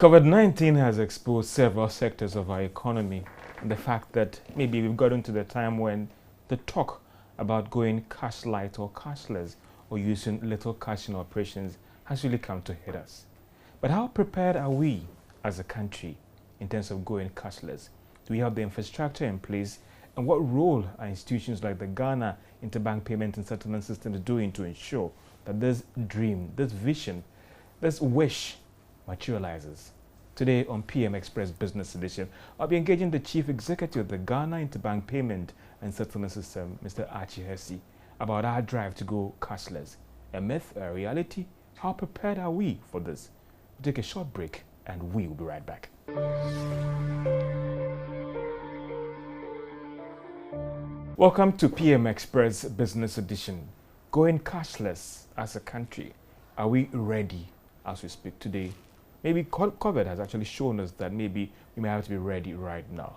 COVID-19 has exposed several sectors of our economy, and the fact that maybe we've gotten to the time when the talk about going cash light or cashless or using little cash in operations has really come to hit us. But how prepared are we as a country in terms of going cashless? Do we have the infrastructure in place? And what role are institutions like the Ghana Interbank Payment and Settlement Systems doing to ensure that this dream, this vision, this wish materializes? Today on PM Express Business Edition, I'll be engaging the Chief Executive of the Ghana Interbank Payment and Settlement System, Mr. Cashless, about our drive to go cashless. A myth, a reality? How prepared are we for this? We'll take a short break and we will be right back. Welcome to PM Express Business Edition. Going cashless as a country. Are we ready as we speak today? Maybe COVID has actually shown us that maybe we may have to be ready right now.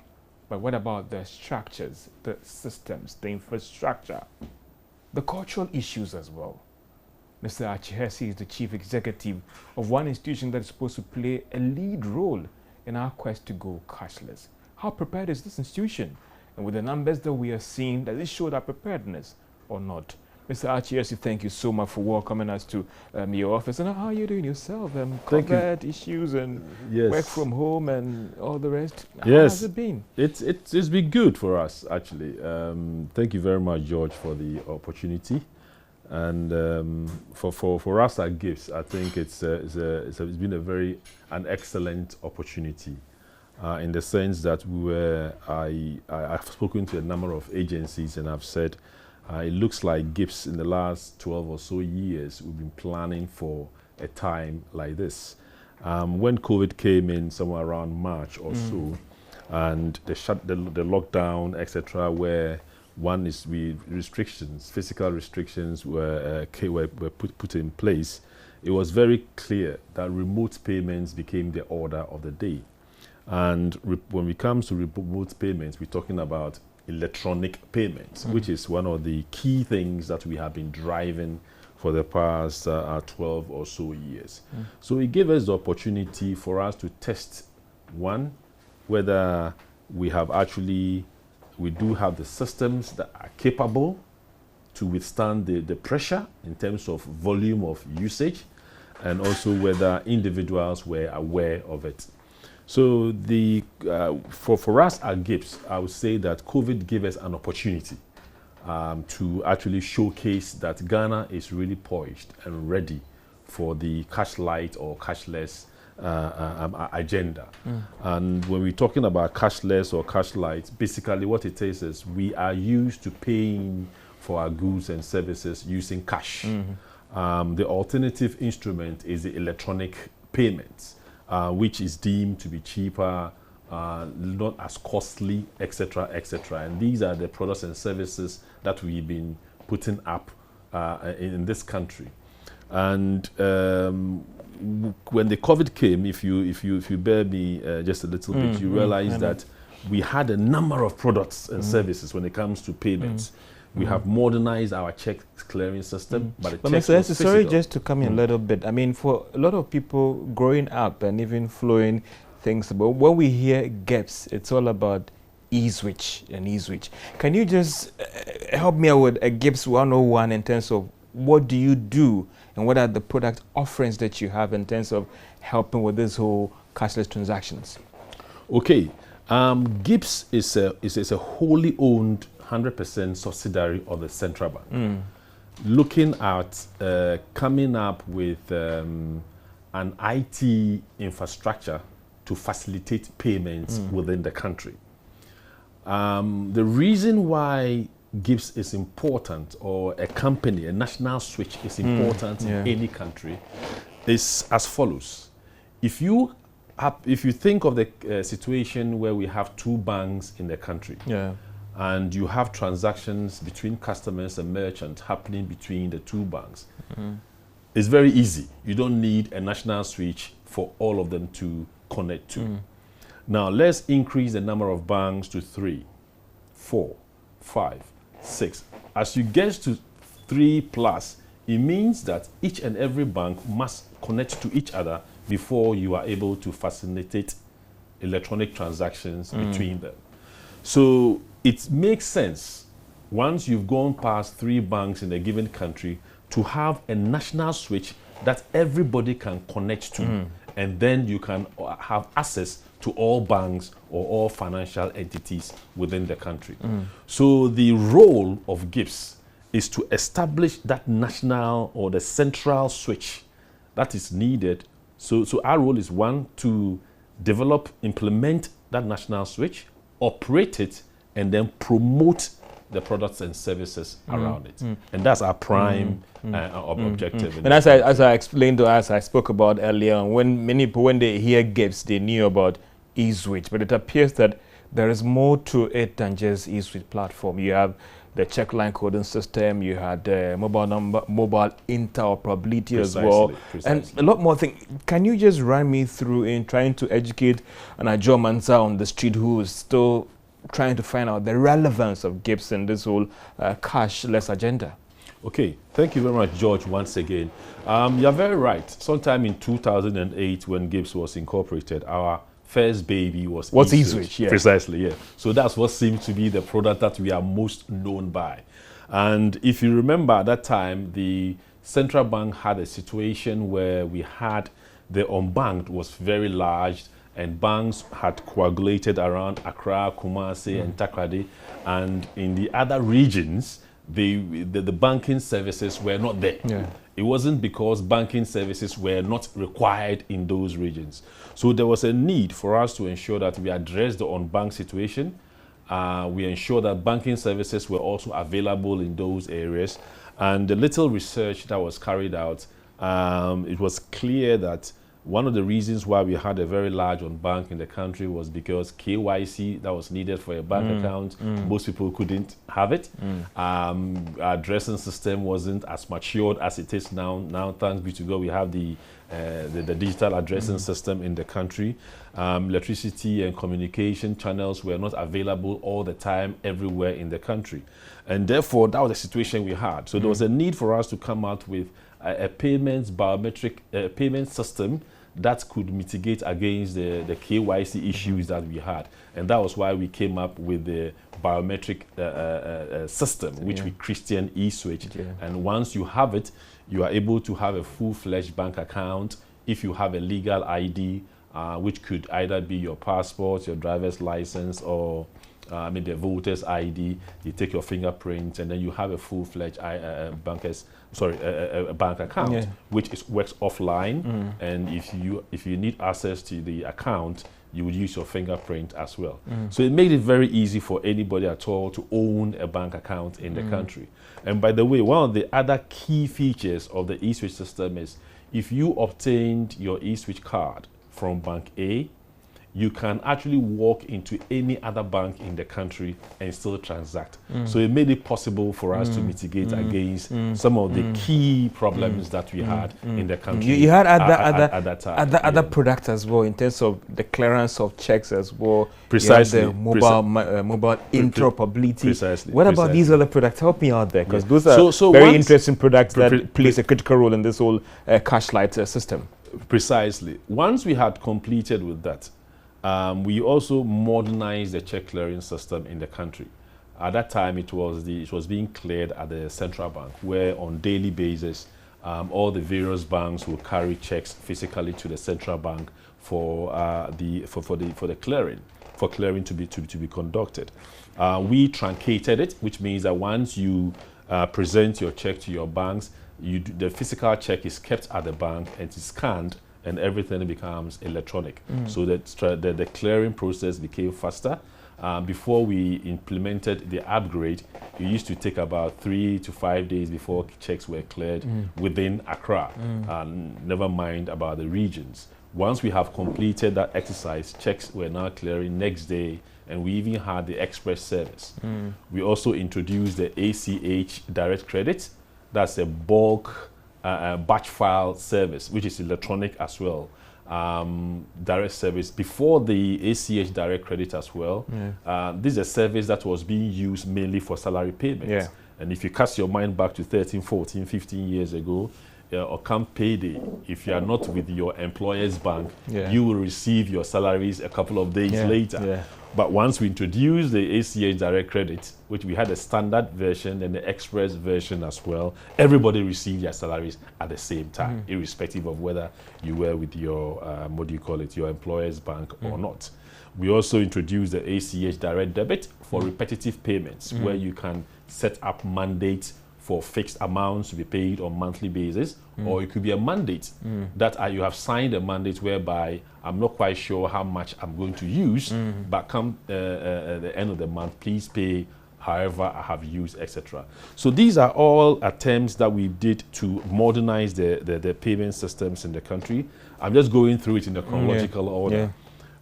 But what about the structures, the systems, the infrastructure, the cultural issues as well? Mr. Cashless is the Chief Executive of one institution that is supposed to play a lead role in our quest to go cashless. How prepared is this institution? And with the numbers that we are seeing, does it show that preparedness or not? Mr. Cashless, thank you so much for welcoming us to your office. And how are you doing yourself? COVID issues and work from home and all the rest. How has it been? It's been good for us, actually. Thank you very much, George, for the opportunity. And for us at GIPS, I think it's been an excellent opportunity. In the sense that I've spoken to a number of agencies and I've said it looks like GIPS in the last 12 or so years we've been planning for a time like this. When COVID came in somewhere around March or so, and the lockdown, etc., where physical restrictions were put in place, it was very clear that remote payments became the order of the day. And when it comes to remote payments, we're talking about electronic payments, which is one of the key things that we have been driving for the past 12 or so years. So it gave us the opportunity for us to test, one, whether we do have the systems that are capable to withstand the pressure in terms of volume of usage, and also whether individuals were aware of it. So for us at GIPS, I would say that COVID gave us an opportunity to actually showcase that Ghana is really poised and ready for the cash light or cashless agenda. And when we're talking about cashless or cash light, basically what it is we are used to paying for our goods and services using cash. The alternative instrument is the electronic payments. Which is deemed to be cheaper, not as costly, etc., etc. And these are the products and services that we've been putting up in this country. And when the COVID came, if you bear me just a little bit, you realize that we had a number of products and services when it comes to payments. We have modernized our check clearing system, but sorry, just to come in a little bit. I mean, for a lot of people growing up and even flowing things, but when we hear GIPS, it's all about e-switch and e-switch. Can you just help me out with a GIPS 101 in terms of what do you do and what are the product offerings that you have in terms of helping with this whole cashless transactions? Okay, GIPS is a wholly owned 100% subsidiary of the central bank, looking at coming up with an IT infrastructure to facilitate payments within the country. The reason why GIPS is important, or a company, a national switch is important in any country, is as follows. If you think of the situation where we have two banks in the country, and you have transactions between customers and merchants happening between the two banks, it's very easy. You don't need a national switch for all of them to connect to. Now let's increase the number of banks to 3, 4, 5, 6. As you get to 3+, it means that each and every bank must connect to each other before you are able to facilitate electronic transactions between them. So it makes sense, once you've gone past 3 banks in a given country, to have a national switch that everybody can connect to, and then you can have access to all banks or all financial entities within the country. So the role of GIPS is to establish that national or the central switch that is needed. So our role is, one, to develop, implement that national switch, operate it, and then promote the products and services around it. And that's our prime objective. And as I explained to us, I spoke about earlier, when many people, when they hear GIPS, they knew about eSwitch, but it appears that there is more to it than just eSwitch platform. You have the check line coding system, you had mobile interoperability as well, and a lot more things. Can you just run me through in trying to educate an Ajo Mansa on the street who is still trying to find out the relevance of GIPS and this whole cashless agenda? Okay, thank you very much, George, once again. You're very right. Sometime in 2008, when GIPS was incorporated, our first baby was eSwitch. Yeah. Precisely, yeah. So that's what seems to be the product that we are most known by. And if you remember, at that time, the central bank had a situation where we had the unbanked was very large, and banks had coagulated around Accra, Kumasi, and Takoradi, and in the other regions, the banking services were not there. Yeah. It wasn't because banking services were not required in those regions. So there was a need for us to ensure that we address the unbanked situation. We ensure that banking services were also available in those areas. And the little research that was carried out, it was clear that one of the reasons why we had a very large unbanked in the country was because KYC that was needed for a bank account, most people couldn't have it. Our addressing system wasn't as matured as it is now. Now, thanks be to God, we have the digital addressing system in the country. Electricity and communication channels were not available all the time everywhere in the country. And therefore, that was the situation we had. So there was a need for us to come out with a payments biometric payment system that could mitigate against the KYC issues that we had. And that was why we came up with the biometric system, which we christened eSwitch. And once you have it, you are able to have a full-fledged bank account if you have a legal ID, which could either be your passport, your driver's license, or maybe a voter's ID. You take your fingerprint, and then you have a full-fledged a bank account, which works offline. And if you need access to the account, you would use your fingerprint as well. So it made it very easy for anybody at all to own a bank account in the country. And by the way, one of the other key features of the eSwitch system is if you obtained your eSwitch card from Bank A, you can actually walk into any other bank in the country and still transact. So it made it possible for us to mitigate against some of the key problems that we had in the country. You had at that time. Other products as well in terms of the clearance of checks as well. Precisely. The mobile interoperability. Precisely. What about these other products? Help me out there, because those are very interesting products that plays a critical role in this whole Cashless system. Precisely. Once we had completed with that, we also modernized the check clearing system in the country. At that time, it was being cleared at the central bank, where on daily basis, all the various banks will carry checks physically to the central bank for clearing to be conducted. We truncated it, which means that once you present your check to your banks, the physical check is kept at the bank and it's scanned, and everything becomes electronic. So that the clearing process became faster. Before we implemented the upgrade, it used to take about 3 to 5 days before checks were cleared within Accra, never mind about the regions. Once we have completed that exercise, checks were now clearing next day, and we even had the express service. We also introduced the ACH direct credit. That's a bulk batch file service, which is electronic as well. Direct service before the ACH direct credit as well. This is a service that was being used mainly for salary payments. And if you cast your mind back to 13, 14, 15 years ago, or come payday, if you are not with your employer's bank, Yeah. you will receive your salaries a couple of days later. Yeah. But once we introduced the ACH direct credit, which we had a standard version and the express version as well, everybody received their salaries at the same time, irrespective of whether you were with your, your employer's bank or not. We also introduced the ACH direct debit for repetitive payments, where you can set up mandates for fixed amounts to be paid on monthly basis, or it could be a mandate that you have signed a mandate whereby I'm not quite sure how much I'm going to use, but come the end of the month, please pay however I have used, etc. So these are all attempts that we did to modernize the payment systems in the country. I'm just going through it in a chronological order. Yeah.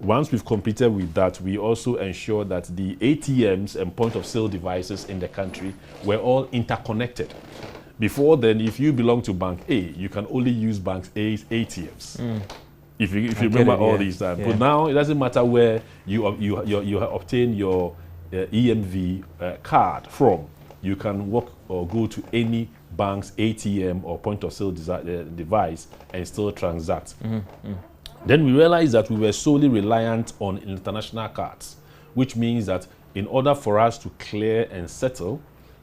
Once we've completed with that, we also ensure that the ATMs and point of sale devices in the country were all interconnected. Before then, if you belong to Bank A, you can only use Bank A's ATMs. If you remember all these times. But now it doesn't matter where you obtain your EMV card from. You can walk or go to any bank's ATM or point of sale device and still transact. Then we realized that we were solely reliant on international cards, which means that in order for us to clear and settle,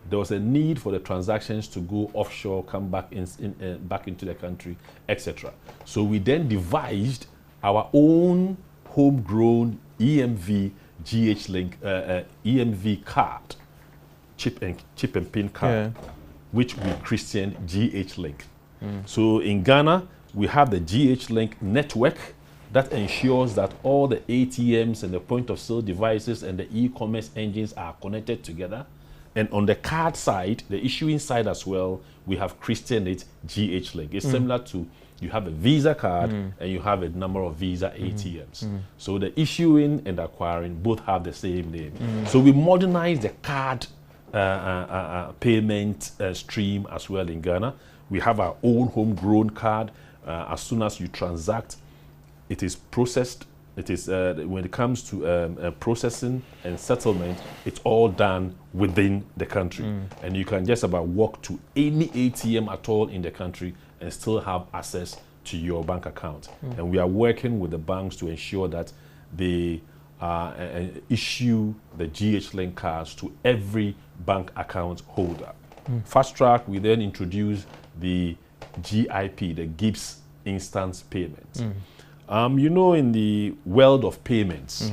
there was a need for the transactions to go offshore, come back back into the country, etc. So we then devised our own homegrown EMV GH-Link EMV card, chip and pin card, which we christened GH-Link. So in Ghana, we have the GH-Link network that ensures that all the ATMs and the point of sale devices and the e-commerce engines are connected together. And on the card side, the issuing side as well, we have christened it GH-Link. It's similar to, you have a Visa card and you have a number of Visa ATMs. So the issuing and acquiring both have the same name. So we modernized the card payment stream as well in Ghana. We have our own homegrown card. As soon as you transact, it is processed. It is when it comes to processing and settlement, it's all done within the country, and you can just about walk to any ATM at all in the country and still have access to your bank account. And we are working with the banks to ensure that they issue the GH-Link cards to every bank account holder. Fast track, we then introduced the GIP, the Gibbs Instant Payment. You know, in the world of payments,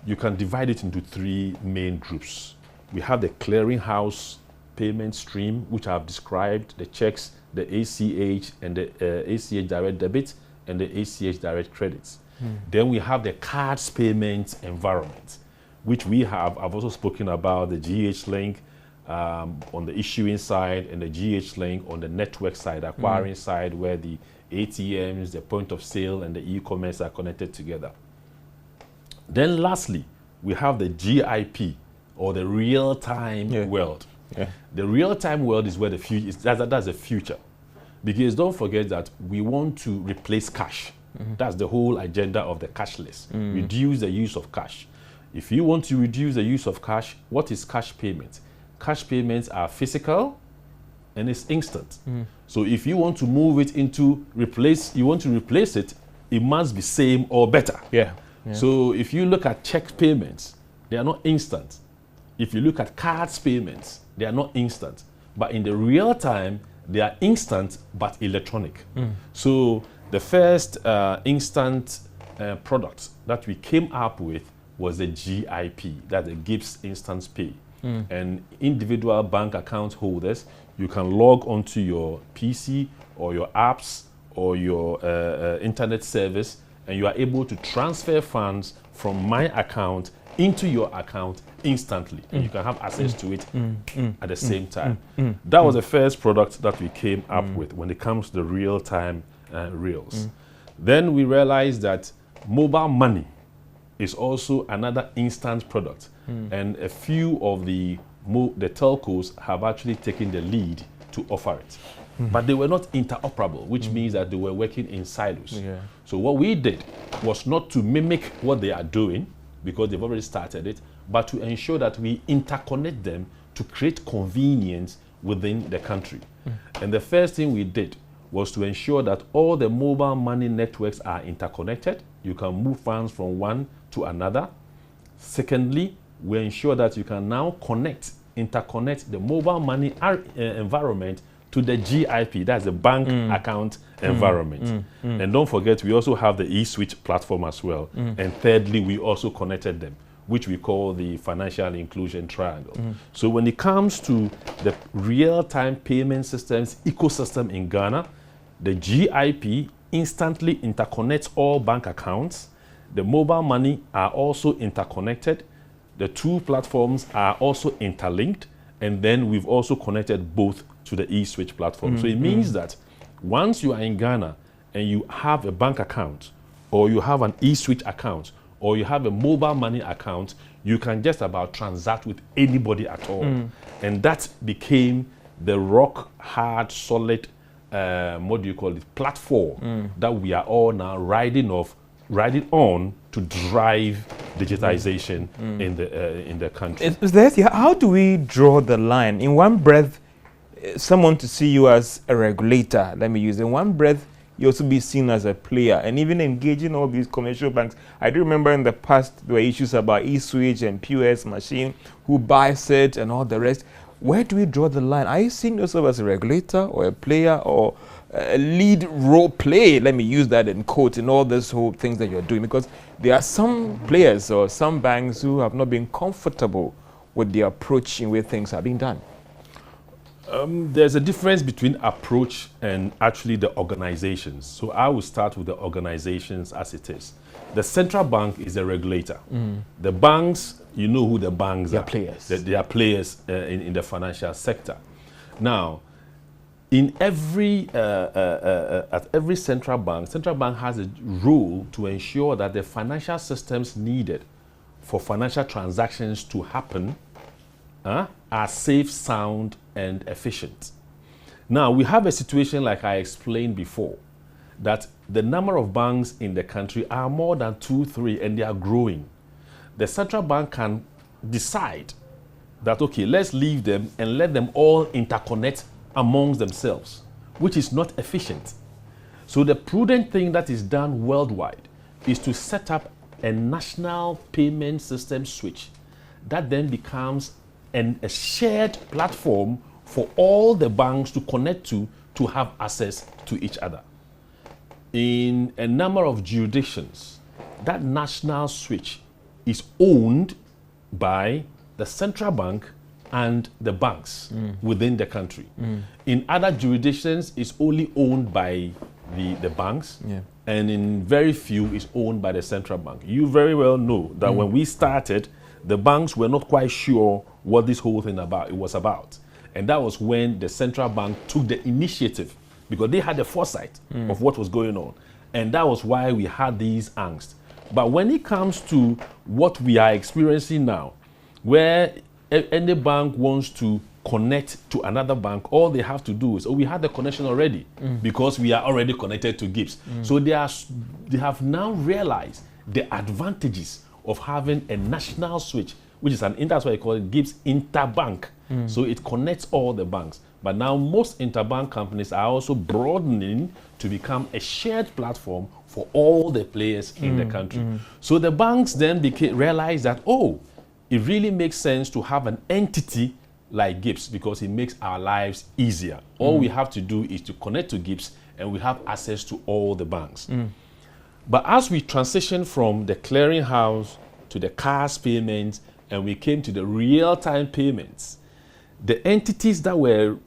you can divide it into three main groups. We have the clearinghouse payment stream, which I have described, the checks, the ACH, and the ACH direct debit, and the ACH direct credits. Then we have the cards payment environment, which we have, I've also spoken about the GH-Link on the issuing side and the GH-Link on the network side, acquiring side, where the ATMs, the point of sale, and the e-commerce are connected together. Then lastly, we have the GIP, or the real-time world. The real-time world is where the future is. That's the future. Because don't forget that we want to replace cash. That's the whole agenda of the cashless. Reduce the use of cash. If you want to reduce the use of cash, what is cash payment? Cash payments are physical and it's instant. So if you want to move it into you want to replace it, it must be same or better. So if you look at check payments, they are not instant. If you look at cards payments, they are not instant. But in the real time, they are instant but electronic. So the first instant product that we came up with was the GIP, that's the Gibbs Instant Pay. And individual bank account holders, you can log onto your PC or your apps or your internet service, and you are able to transfer funds from my account into your account instantly. And you can have access to it at the same time. That was the first product that we came up with when it comes to the real-time rails. Then we realized that mobile money is also another instant product. And a few of the telcos have actually taken the lead to offer it. But they were not interoperable, which means that they were working in silos. So what we did was not to mimic what they are doing, because they've already started it, but to ensure that we interconnect them to create convenience within the country. And the first thing we did was to ensure that all the mobile money networks are interconnected. You can move funds from one to another. Secondly, we ensure that you can now interconnect the mobile money environment to the GIP, that's the bank account environment. And don't forget, we also have the eSwitch platform as well. And thirdly, we also connected them, which we call the financial inclusion triangle. So when it comes to the real-time payment systems ecosystem in Ghana, the GIP instantly interconnects all bank accounts. The mobile money are also interconnected. The two platforms are also interlinked. And then we've also connected both to the eSwitch platform. So it means that once you are in Ghana and you have a bank account, or you have an eSwitch account, or you have a mobile money account, you can just about transact with anybody at all. And that became the rock hard, solid, platform that we are all now riding on to drive digitization in the country. How do we draw the line? In one breath, someone to see you as a regulator, let me use in one breath, you also be seen as a player, and even engaging all these commercial banks. I do remember in the past there were issues about eSwitch and POS machine, who buys it and all the rest. Where do we draw the line? Are you seeing yourself as a regulator or a player or a lead role play? Let me use that in quote in all these whole things that you're doing, because there are some players or some banks who have not been comfortable with the approach in which things are being done. There's a difference between approach and actually the organizations. So I will start with the organizations as it is. The central bank is a regulator. The banks, you know who the banks are. Players. They are players in the financial sector. Now, in at every central bank has a role to ensure that the financial systems needed for financial transactions to happen are safe, sound, and efficient. Now, we have a situation like I explained before, that the number of banks in the country are more than 2, 3, and they are growing. The central bank can decide that, okay, let's leave them and let them all interconnect amongst themselves, which is not efficient. So the prudent thing that is done worldwide is to set up a national payment system switch that then becomes a shared platform for all the banks to connect to have access to each other. In a number of jurisdictions, that national switch is owned by the central bank and the banks within the country. In other jurisdictions, it's only owned by the banks, and in very few, it's owned by the central bank. You very well know that when we started, the banks were not quite sure what this whole thing was about. And that was when the central bank took the initiative, because they had the foresight of what was going on. And that was why we had these angst. But when it comes to what we are experiencing now, where any bank wants to connect to another bank, all they have to do is, we had the connection already because we are already connected to GIPS. So they have now realized the advantages of having a national switch, which is that's why I call it GIPS Interbank. So it connects all the banks. But now most interbank companies are also broadening to become a shared platform for all the players in the country. So the banks then realized that, it really makes sense to have an entity like GIPS because it makes our lives easier. All we have to do is to connect to GIPS and we have access to all the banks. But as we transition from the clearinghouse to the cash payments and we came to the real-time payments, the entities that were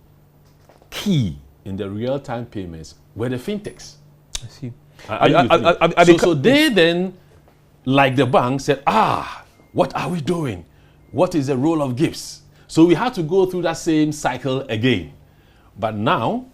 key in the real-time payments were the fintechs. I see. So they then, like the bank, said, what are we doing? What is the role of GIPS? So we had to go through that same cycle again. But now,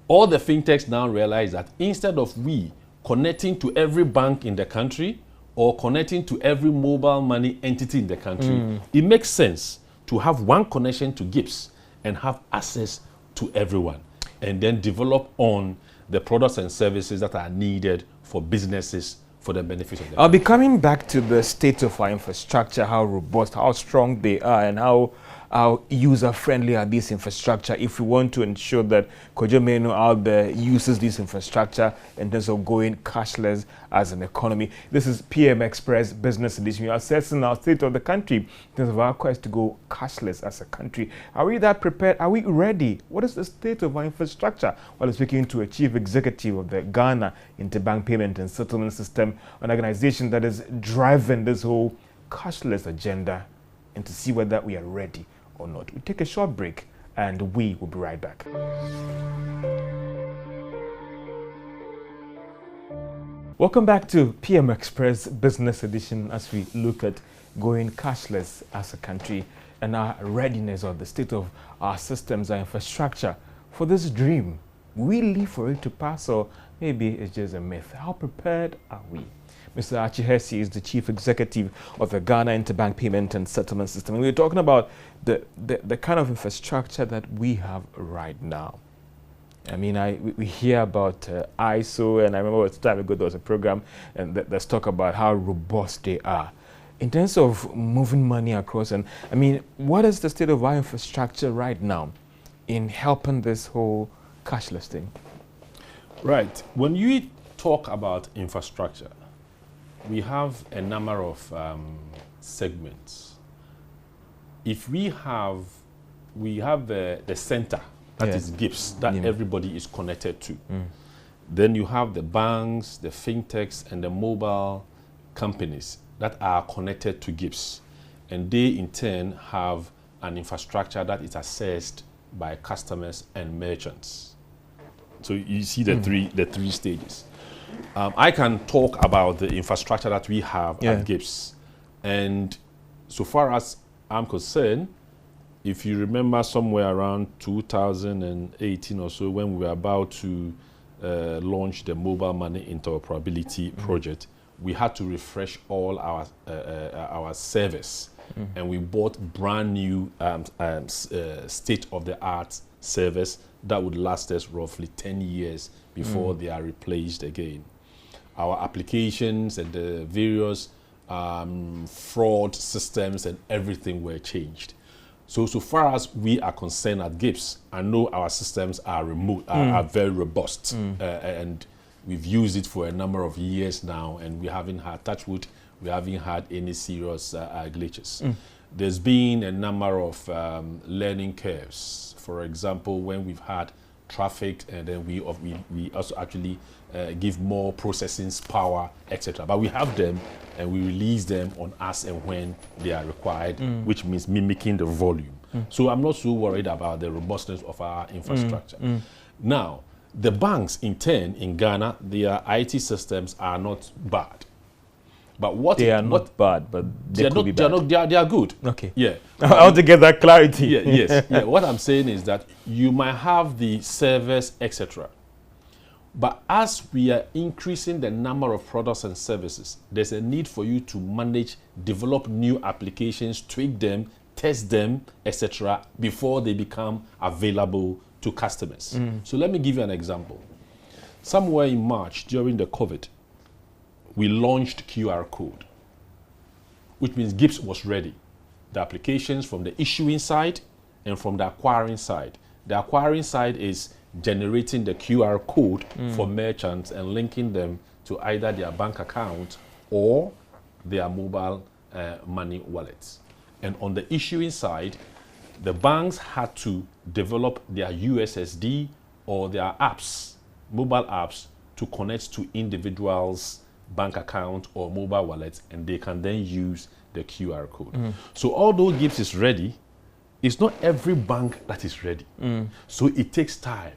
all the fintechs now realize that instead of we connecting to every bank in the country or connecting to every mobile money entity in the country, it makes sense to have one connection to GIPS and have access to everyone, and then develop on the products and services that are needed for businesses for the benefit of them. I'll be coming back to the state of our infrastructure, how robust, how strong they are, and how how user-friendly are these infrastructure if we want to ensure that Kojo Meno out there uses this infrastructure in terms of going cashless as an economy. This is PM Express Business Edition. We are assessing our state of the country in terms of our quest to go cashless as a country. Are we that prepared? Are we ready? What is the state of our infrastructure? Well, speaking to a chief executive of the Ghana Interbank Payment and Settlement System, an organization that is driving this whole cashless agenda, and to see whether we are ready or not. We take a short break and we will be right back. Welcome back to PM Express Business Edition as we look at going cashless as a country and our readiness or the state of our systems, our infrastructure for this dream. Will we live for it to pass, or maybe it's just a myth? How prepared are we? Mr. Achihesi is the chief executive of the Ghana Interbank Payment and Settlement System. And we're talking about the kind of infrastructure that we have right now. I mean, we hear about ISO, and I remember a time ago there was a program and let's talk about how robust they are. In terms of moving money across, and I mean, what is the state of our infrastructure right now in helping this whole cashless thing? Right. When you talk about infrastructure, we have a number of segments. If we have the center, that is GIPS, that everybody is connected to. Then you have the banks, the fintechs, and the mobile companies that are connected to GIPS. And they in turn have an infrastructure that is accessed by customers and merchants. So you see the three stages. I can talk about the infrastructure that we have at GIPS. And so far as I'm concerned, if you remember somewhere around 2018 or so, when we were about to launch the mobile money interoperability project, we had to refresh all our servers. And we bought brand new state-of-the-art servers that would last us roughly 10 years before they are replaced again. Our applications and the various fraud systems and everything were changed. So far as we are concerned at GIPS, I know our systems are are very robust, and we've used it for a number of years now, and we haven't had, touch wood, we haven't had any serious glitches. There's been a number of learning curves. For example, when we've had traffic, and then we also actually give more processing power, etc. But we have them, and we release them on as and when they are required, which means mimicking the volume. So I'm not so worried about the robustness of our infrastructure. Now, the banks in turn in Ghana, their IT systems are not bad. But what they are not bad, but they are good. Okay. Yeah. I want to get that clarity. Yeah. Yes. Yeah. What I'm saying is that you might have the servers, etc. But as we are increasing the number of products and services, there's a need for you to manage, develop new applications, tweak them, test them, etc. before they become available to customers. So let me give you an example. Somewhere in March during the COVID, we launched QR code, which means GIPS was ready. The applications from the issuing side and from the acquiring side. The acquiring side is generating the QR code for merchants and linking them to either their bank account or their mobile money wallets. And on the issuing side, the banks had to develop their USSD or their apps, mobile apps, to connect to individuals' bank account or mobile wallets, and they can then use the QR code. So although GIPS is ready, it's not every bank that is ready. So it takes time.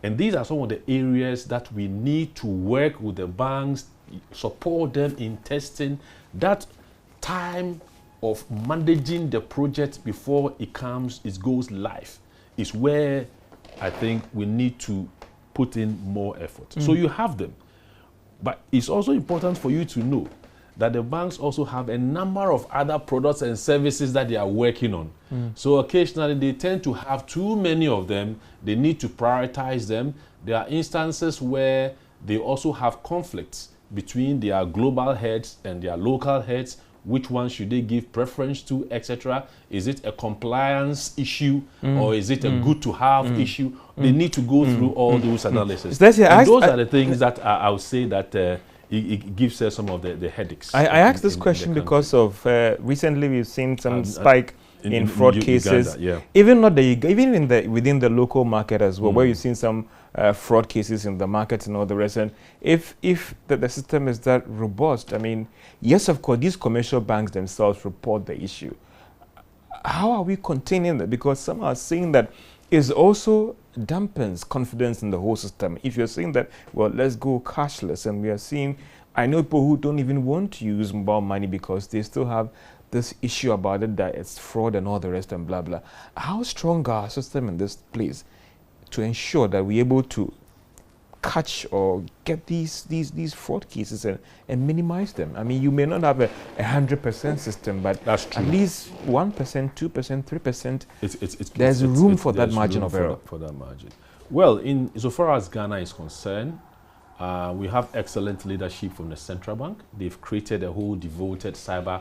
And these are some of the areas that we need to work with the banks, support them in testing. That time of managing the project before it goes live is where I think we need to put in more effort. So you have them. But it's also important for you to know that the banks also have a number of other products and services that they are working on. So occasionally they tend to have too many of them. They need to prioritize them. There are instances where they also have conflicts between their global heads and their local heads, Which one should they give preference to, etc.? Is it a compliance issue or is it a good to have issue? They need to go through all those analyses. And those are the things that I would say that it gives us some of the headaches. I asked this question because of recently we've seen some spike in fraud cases, Uganda, even within the local market as well, where you've seen some fraud cases in the market and all the rest. And if the system is that robust, I mean, yes, of course, these commercial banks themselves report the issue. How are we containing that? Because some are saying that it also dampens confidence in the whole system. If you're saying that, well, let's go cashless, and we are seeing, I know people who don't even want to use mobile money because they still have this issue about it, that it's fraud and all the rest and blah, blah. How strong are our system in this place to ensure that we're able to catch or get these fraud cases and minimize them? I mean, you may not have a 100% system, but that's true. At least 1%, 2%, 3%, there's room for that margin of error. For that margin. Well, so far as Ghana is concerned, we have excellent leadership from the central bank. They've created a whole devoted cyber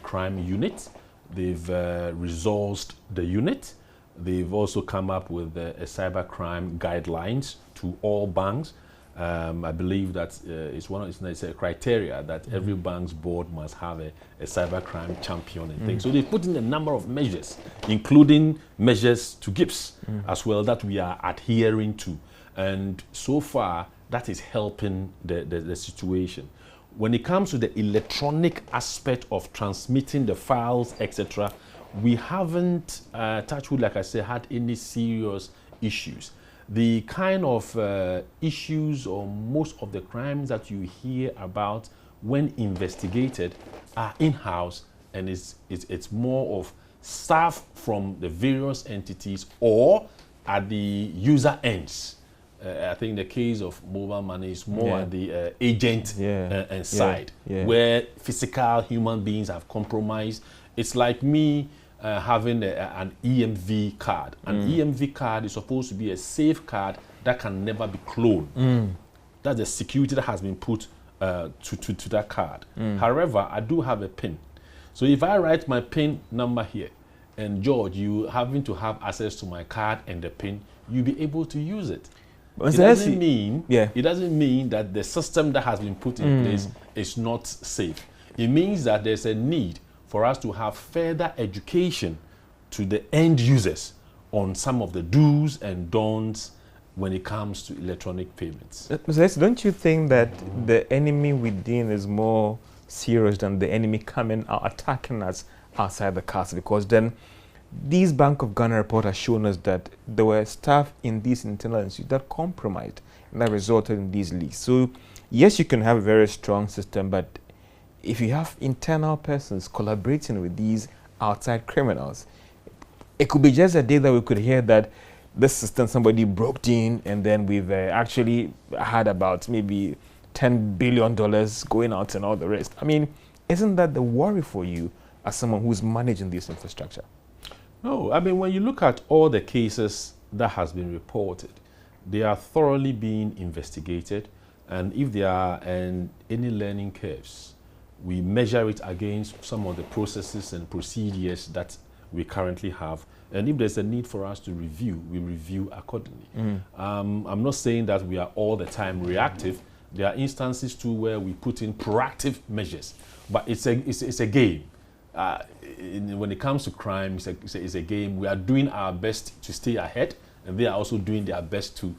crime unit. They've resourced the unit. They've also come up with a cyber crime guidelines to all banks. I believe that it's a criteria that every bank's board must have a cyber crime champion and things. So they've put in a number of measures, including measures to GIPS as well, that we are adhering to. And so far, that is helping the situation. When it comes to the electronic aspect of transmitting the files, etc., we haven't, touch wood, like I said, had any serious issues. The kind of issues or most of the crimes that you hear about when investigated are in-house, and it's more of staff from the various entities or at the user ends. I think the case of mobile money is more at the agent and side, where physical human beings have compromised. It's like me having an EMV card. An EMV card is supposed to be a safe card that can never be cloned. That's the security that has been put to that card. However, I do have a PIN. So if I write my PIN number here, and George, you having to have access to my card and the PIN, you'll be able to use it. It doesn't mean that the system that has been put in place is not safe. It means that there's a need for us to have further education to the end users on some of the do's and don'ts when it comes to electronic payments. Don't you think that the enemy within is more serious than the enemy coming out attacking us outside the castle? Because then these Bank of Ghana report has shown us that there were staff in these internal institutes that compromised and that resulted in these leaks. So yes, you can have a very strong system, but if you have internal persons collaborating with these outside criminals, it could be just a day that we could hear that this system, somebody broke in, and then we've actually had about maybe $10 billion going out and all the rest. I mean, isn't that the worry for you as someone who's managing this infrastructure? No, I mean, when you look at all the cases that has been reported, they are thoroughly being investigated, and if there are any learning curves, we measure it against some of the processes and procedures that we currently have, and if there's a need for us to review, we review accordingly. I'm not saying that we are all the time reactive. There are instances too where we put in proactive measures, but it's a game. When it comes to crime, it's a game. We are doing our best to stay ahead, and they are also doing their best to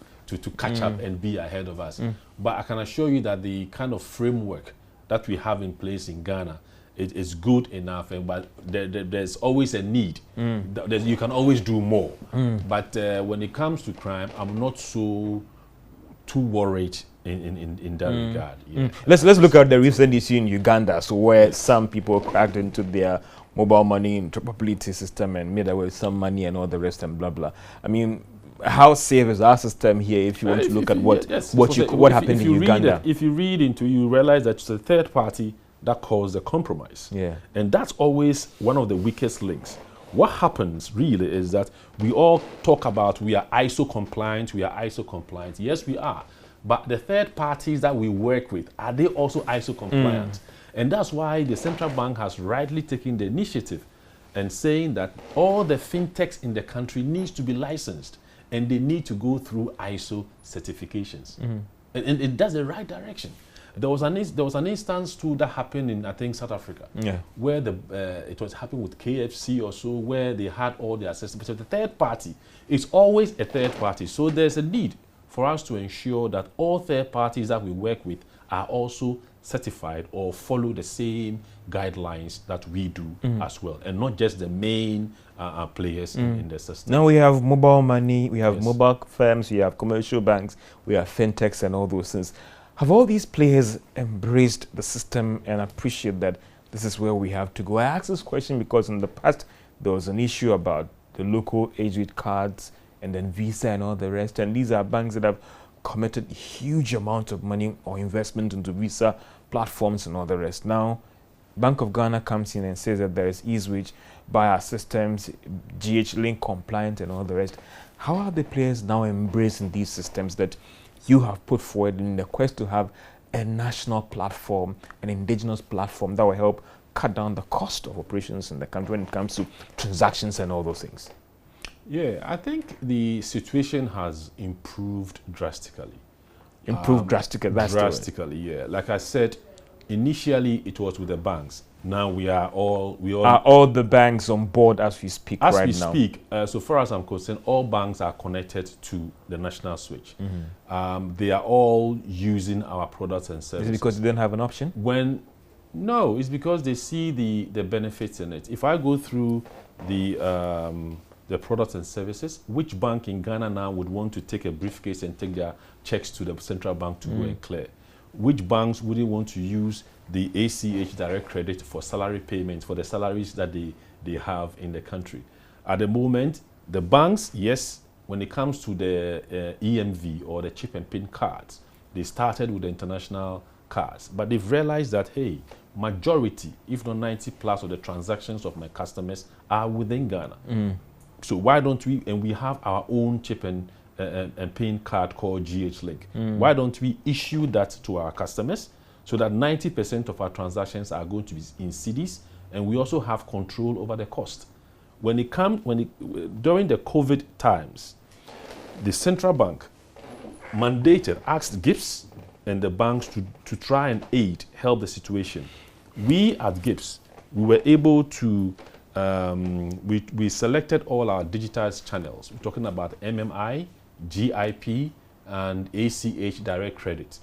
catch up and be ahead of us. But I can assure you that the kind of framework that we have in place in Ghana is good enough, but there's always a need. You can always do more. But when it comes to crime, I'm not too worried in that regard. Let's look at the recent issue in Uganda, so where some people cracked into their mobile money interoperability system and made away with some money and all the rest and blah blah. I mean, how safe is our system here if you want to look at what happened in Uganda? If you read into, you realize that it's a third party that caused the compromise. And that's always one of the weakest links. What happens really is that we all talk about we are ISO compliant, we are ISO compliant. Yes, we are. But the third parties that we work with, are they also ISO compliant? And that's why the central bank has rightly taken the initiative and saying that all the fintechs in the country needs to be licensed and they need to go through ISO certifications. And it does the right direction. There was an instance too that happened in, I think, South Africa, where it was happening with KFC or so, where they had all the accessibility. So the third party, it's always a third party. So there's a need for us to ensure that all third parties that we work with are also certified or follow the same guidelines that we do as well, and not just the main players in the system. Now we have mobile money, we have mobile firms, we have commercial banks, we have fintechs and all those things. Have all these players embraced the system and appreciate that this is where we have to go? I ask this question because in the past there was an issue about the local age-rate cards and then Visa and all the rest, and these are banks that have committed huge amount of money or investment into Visa platforms and all the rest. Now, Bank of Ghana comes in and says that there is ease-wage by our systems, GH-Link compliant and all the rest. How are the players now embracing these systems that you have put forward in the quest to have a national platform, an indigenous platform that will help cut down the cost of operations in the country when it comes to transactions and all those things? Yeah, I think the situation has improved drastically. Improved drastically? That's drastically, yeah. Like I said, initially it was with the banks. Now are all the banks on board as we speak right now? As we speak, so far as I'm concerned, all banks are connected to the national switch. They are all using our products and services. Is it because they don't have an option? No, it's because they see the benefits in it. If I go through the products and services, which bank in Ghana now would want to take a briefcase and take their checks to the central bank to go and clear? Which banks wouldn't want to use the ACH direct credit for salary payments for the salaries that they have in the country? At the moment, the banks, yes, when it comes to the EMV or the chip and pin cards, they started with the international cards, but they've realized that, hey, majority, if not 90 plus of the transactions of my customers are within Ghana. So why don't we, and we have our own chip and pin card called GH-Link. Why don't we issue that to our customers so that 90% of our transactions are going to be in cedis, and we also have control over the cost. During the COVID times, the central bank asked GIPS and the banks to try and help the situation. We at GIPS, we were able to, we selected all our digitized channels. We're talking about MMI, GIP, and ACH direct credit.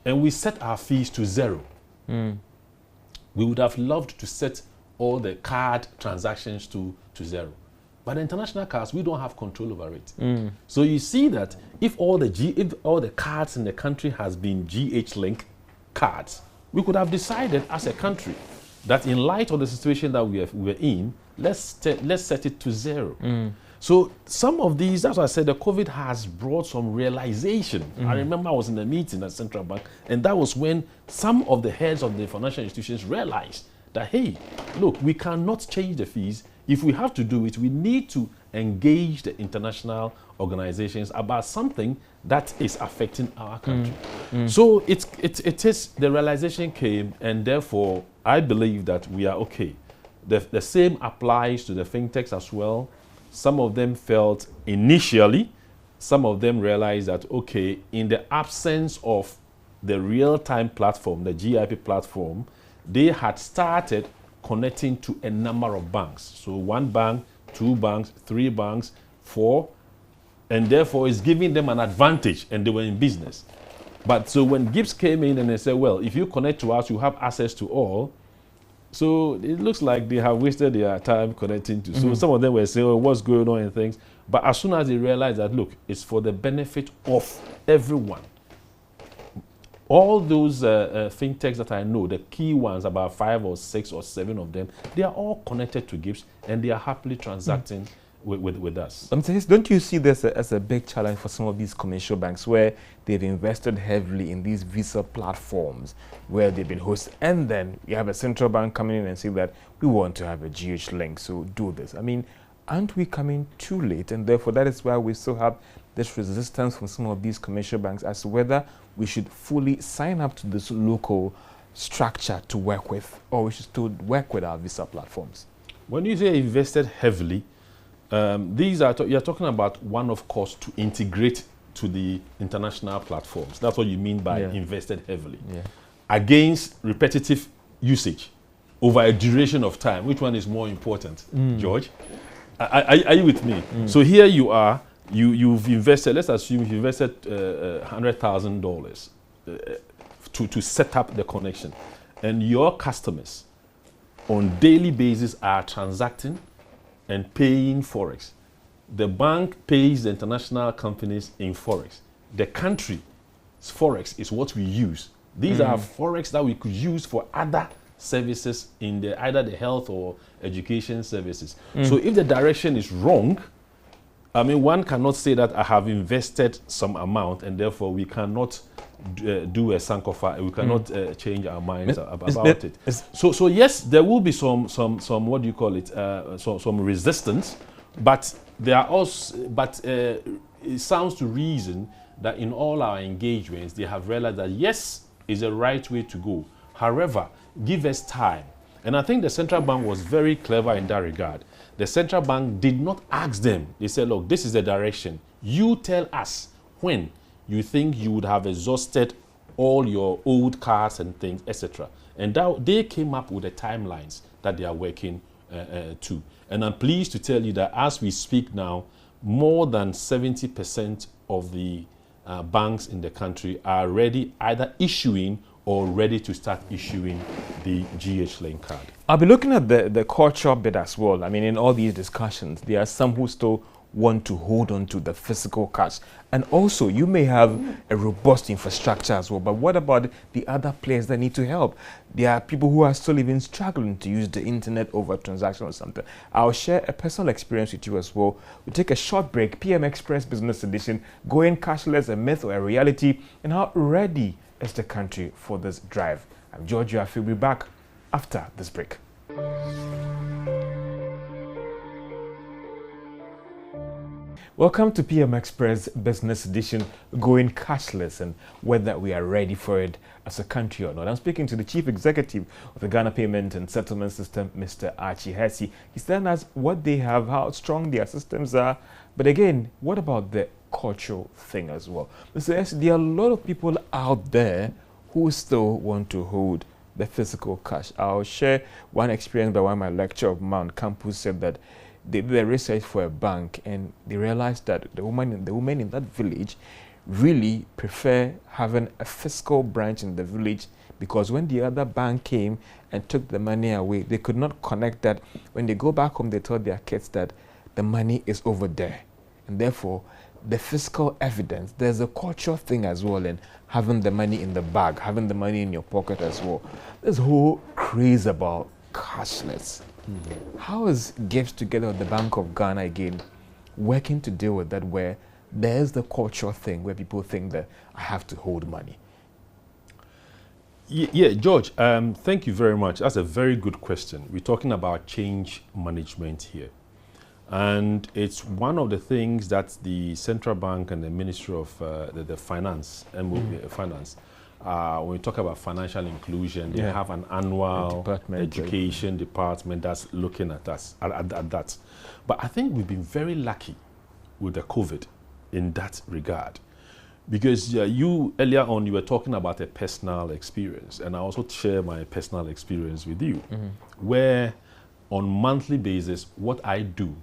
And we set our fees to 0. We would have loved to set all the card transactions to 0. But the international cards, we don't have control over it. So you see that if all the cards in the country has been GH-Link cards, we could have decided as a country that in light of the situation that we're in, let's set it to 0. So some of these, as I said, the COVID has brought some realization. I remember I was in a meeting at Central Bank, and that was when some of the heads of the financial institutions realized that, hey, look, we cannot change the fees. If we have to do it, we need to engage the international organizations about something that is affecting our country. So it is, the realization came, and therefore I believe that we are okay. The same applies to the fintechs as well. Some of them felt initially, some of them realized that, okay, in the absence of the real-time platform, the GIP platform, they had started connecting to a number of banks. So 1 bank, 2 banks, 3 banks, 4, and therefore it's giving them an advantage, and they were in business. But so when GIPS came in and they said, well, if you connect to us, you have access to all. So it looks like they have wasted their time connecting to. So some of them were saying, oh, what's going on and things. But as soon as they realized that, look, it's for the benefit of everyone. All those fintechs that I know, the key ones, about 5 or 6 or 7 of them, they are all connected to GIPS, and they are happily transacting with us. Don't you see this as a big challenge for some of these commercial banks where they've invested heavily in these Visa platforms where they've been hosted, and then you have a central bank coming in and saying that we want to have a GH-Link, so do this? I mean, aren't we coming too late? And therefore that is why we still have there's resistance from some of these commercial banks as to whether we should fully sign up to this local structure to work with, or we should still work with our visa platforms. When you say invested heavily, these are you're talking about one-off costs to integrate to the international platforms. That's what you mean by invested heavily. Yeah. Against repetitive usage over a duration of time. Which one is more important, George? Are you with me? So here you are, you've invested, let's assume you've invested $100,000 to set up the connection. And your customers on daily basis are transacting and paying Forex. The bank pays the international companies in Forex. The country's Forex is what we use. These are Forex that we could use for other services in either the health or education services. So if the direction is wrong, I mean, one cannot say that I have invested some amount and therefore we cannot do a sankofa. We cannot change our minds about it. So yes, there will be some what do you call it? Some resistance, but there are also, it sounds to reason that in all our engagements they have realized that yes, is the right way to go. However, give us time. And I think the central bank was very clever in that regard. The central bank did not ask them. They said, look, this is the direction. You tell us when you think you would have exhausted all your old cards and things, etc. And that they came up with the timelines that they are working to. And I'm pleased to tell you that as we speak now, more than 70% of the banks in the country are ready, either issuing or ready to start issuing the GH Link card. I'll be looking at the culture bit as well. I mean, in all these discussions, there are some who still want to hold on to the physical cash. And also, you may have a robust infrastructure as well, but what about the other players that need to help? There are people who are still even struggling to use the internet over transaction or something. I'll share a personal experience with you as well. We'll take a short break. PM Express Business Edition, going cashless, a myth or a reality, and how ready is the country for this drive. I'm George Yafi. We'll be back after this break. Welcome to PM Express Business Edition, going cashless, and whether we are ready for it as a country or not. I'm speaking to the Chief Executive of the Ghana Payment and Settlement System, Mr. Archie Hesse. He's telling us what they have, how strong their systems are. But again, what about the cultural thing as well? Mr. Hesse, there are a lot of people out there who still want to hold the physical cash. I'll share one experience by one of my lecturer of Mount Campus said that they did a research for a bank and they realized that the women in that village really prefer having a physical branch in the village, because when the other bank came and took the money away, they could not connect that. When they go back home, they told their kids that the money is over there. And therefore, the physical evidence, there's a cultural thing as well in having the money in the bag, having the money in your pocket as well. This whole craze about cashless. How is GIFS together with the Bank of Ghana again working to deal with that, where there's the cultural thing where people think that I have to hold money? Yeah, George, thank you very much. That's a very good question. We're talking about change management here. And it's one of the things that the Central Bank and the Ministry of the Finance, Finance, when we talk about financial inclusion, they have an annual education department that's looking at us at that. But I think we've been very lucky with the COVID in that regard, because you earlier on you were talking about a personal experience, and I also share my personal experience with you, where on monthly basis what I do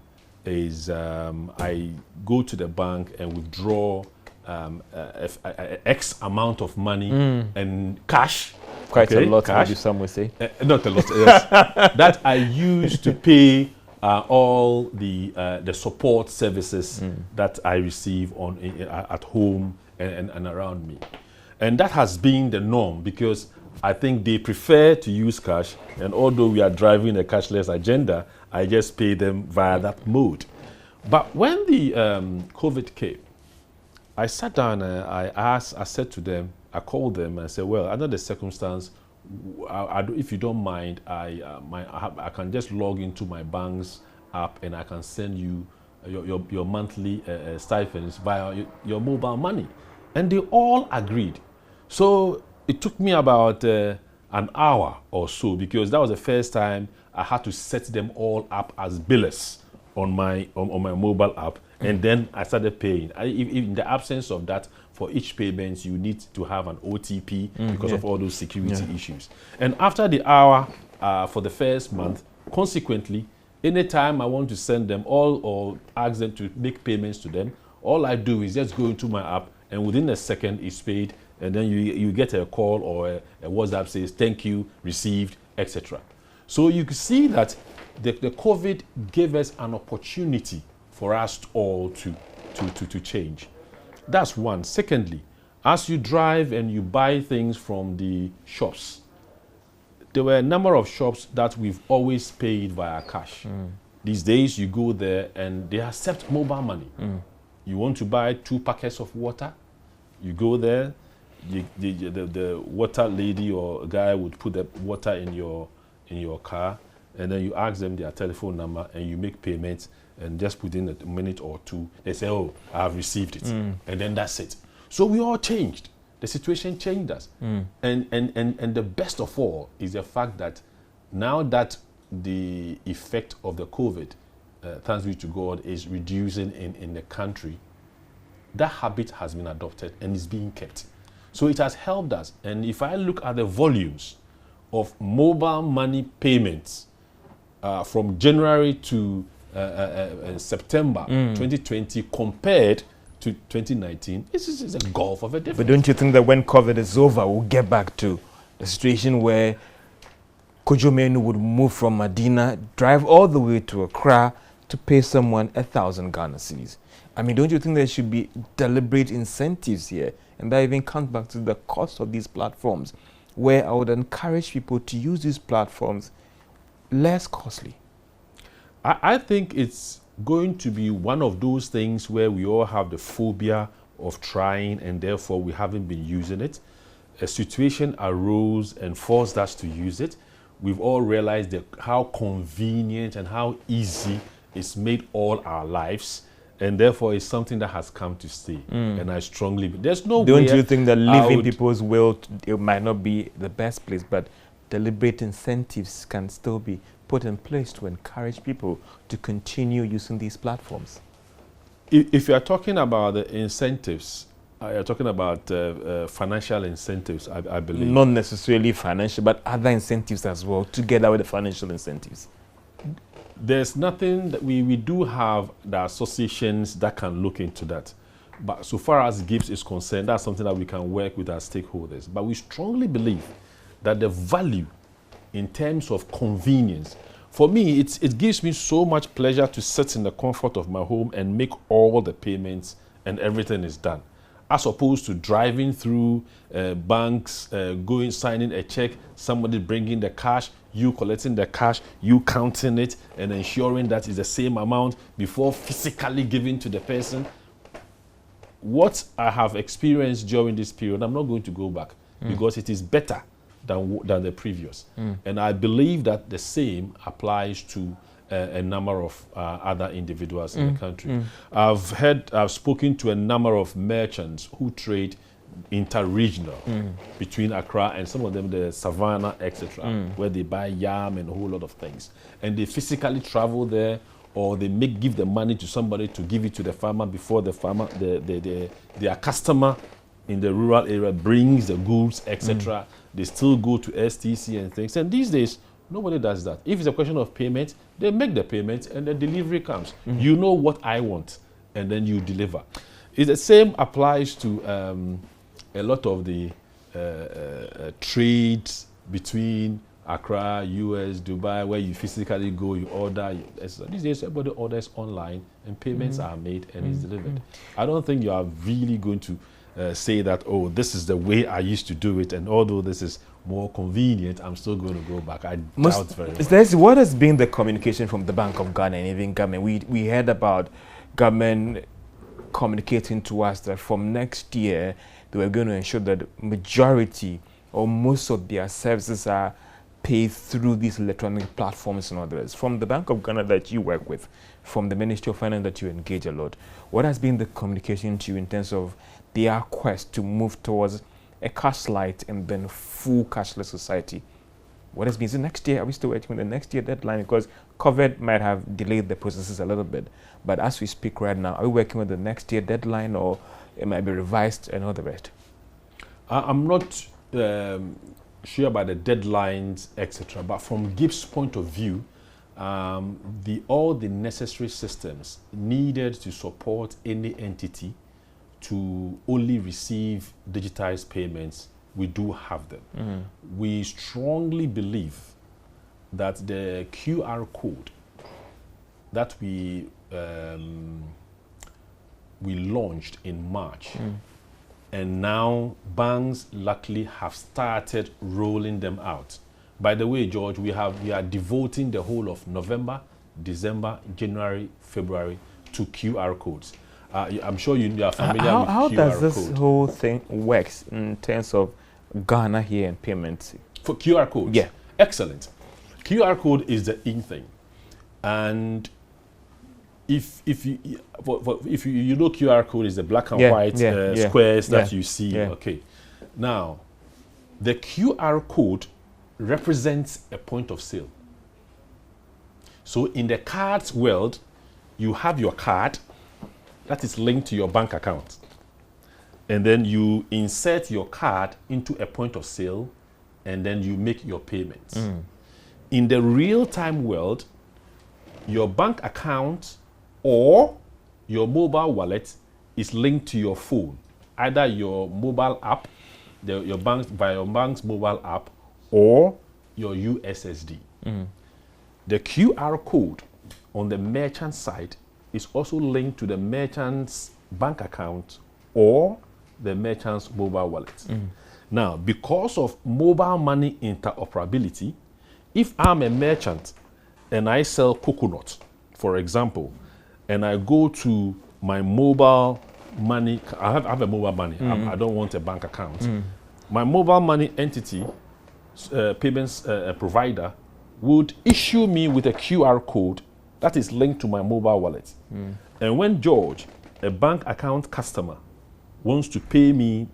is I go to the bank and withdraw X amount of money and cash. Quite a lot, maybe some would say. Not a lot, yes. That I use to pay all the support services that I receive at home and around me. And that has been the norm, because I think they prefer to use cash, and although we are driving a cashless agenda, I just pay them via that mode. But when the COVID came, I sat down and I said to them, I called them and said, well, under the circumstance, if you don't mind, I can just log into my bank's app and I can send you your monthly stipends via your mobile money. And they all agreed. So it took me about an hour or so, because that was the first time I had to set them all up as billers on my mobile app, and then I started paying. In the absence of that, for each payment, you need to have an OTP because of all those security issues. And after the hour for the first month, consequently, anytime I want to send them all or ask them to make payments to them, all I do is just go into my app, and within a second it's paid, and then you get a call or a WhatsApp says thank you, received, etc. So you can see that the COVID gave us an opportunity for us all to change. That's one. Secondly, as you drive and you buy things from the shops, there were a number of shops that we've always paid via cash. These days you go there and they accept mobile money. You want to buy 2 packets of water, you go there, the water lady or guy would put the water in your car, and then you ask them their telephone number and you make payments, and just within a minute or two they say, oh, I have received it, and then that's it. So we all changed. The situation changed us. And the best of all is the fact that now that the effect of the COVID, thanks be to God, is reducing in the country, that habit has been adopted and is being kept. So it has helped us. And if I look at the volumes of mobile money payments from January to September 2020 compared to 2019, this is a gulf of a difference. But don't you think that when COVID is over, we'll get back to the situation where Kojo Menu would move from Medina, drive all the way to Accra to pay someone 1,000 Ghana cedis? I mean, don't you think there should be deliberate incentives here? And that even comes back to the cost of these platforms, where I would encourage people to use these platforms less costly. I think it's going to be one of those things where we all have the phobia of trying, and therefore we haven't been using it. A situation arose and forced us to use it. We've all realized that how convenient and how easy it's made all our lives, and therefore it's something that has come to stay. And I strongly believe there's no way. Don't you think that leaving people's will, it might not be the best place, but deliberate incentives can still be put in place to encourage people to continue using these platforms? If you are talking about the incentives, you're talking about financial incentives, I believe. Not necessarily financial, but other incentives as well, together with the financial incentives. There's nothing that we do have the associations that can look into that. But so far as GIBS is concerned, that's something that we can work with our stakeholders. But we strongly believe that the value in terms of convenience, for me, it gives me so much pleasure to sit in the comfort of my home and make all the payments and everything is done, as opposed to driving through banks, going, signing a check, somebody bringing the cash, you collecting the cash, you counting it and ensuring that it's the same amount before physically giving to the person. What I have experienced during this period, I'm not going to go back because it is better than the previous. And I believe that the same applies to a number of other individuals in the country. I've spoken to a number of merchants who trade inter-regional between Accra and some of them the Savannah, etc., where they buy yam and a whole lot of things. And they physically travel there, or they give the money to somebody to give it to the farmer before the farmer, their customer in the rural area brings the goods, etc. They still go to STC and things. And these days, nobody does that. If it's a question of payment, they make the payment and the delivery comes. You know what I want, and then you deliver. It's the same applies to a lot of the trades between Accra, US, Dubai, where you physically go, you order. These days, everybody orders online and payments are made and it's delivered. I don't think you are really going to say that, oh, this is the way I used to do it, and although this is more convenient, I'm still going to go back. I doubt very much. What has been the communication from the Bank of Ghana and even government? We heard about government communicating to us that from next year, they were going to ensure that majority or most of their services are paid through these electronic platforms and others. From the Bank of Ghana that you work with, from the Ministry of Finance that you engage a lot. What has been the communication to you in terms of their quest to move towards a cash light and then full cashless society? What has been the next year? Are we still waiting on the next year deadline? Because COVID might have delayed the processes a little bit. But as we speak right now, are we working with the next year deadline, or it might be revised and all the rest? I'm not sure about the deadlines, etc. But from GIB's point of view, all the necessary systems needed to support any entity to only receive digitized payments, we do have them. We strongly believe that the QR code that we launched in March, and now banks luckily have started rolling them out. By the way, George, we are devoting the whole of November, December, January, February to QR codes. I'm sure you are familiar with how QR does this code. whole thing works in terms of Ghana here and payments? For QR codes? Yeah. Excellent. QR code is the in thing. And if you know, QR code is the black and white squares that you see. Yeah. Okay. Now, the QR code represents a point of sale. So in the cards world, you have your card that is linked to your bank account. And then you insert your card into a point of sale, and then you make your payments. In the real-time world, your bank account or your mobile wallet is linked to your phone, either your mobile app, by your bank's mobile app, or your USSD. The QR code on the merchant side is also linked to the merchant's bank account or the merchant's mobile wallet. Now, because of mobile money interoperability, if I'm a merchant and I sell coconut, for example, and I go to my mobile money, I have a mobile money, I don't want a bank account. My mobile money entity, payments provider, would issue me with a QR code that is linked to my mobile wallet. And when George, a bank account customer, wants to pay me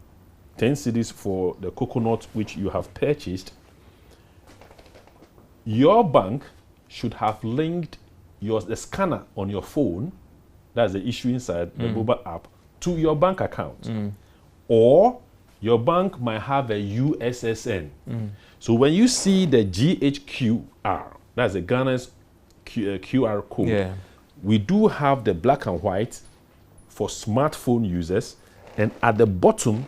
10 cedis for the coconut which you have purchased, your bank should have linked the scanner on your phone, that's the issuing side, the mobile app, to your bank account. Or your bank might have a USSN. So when you see the GHQR, that's the Ghana's QR code, we do have the black and white for smartphone users, and at the bottom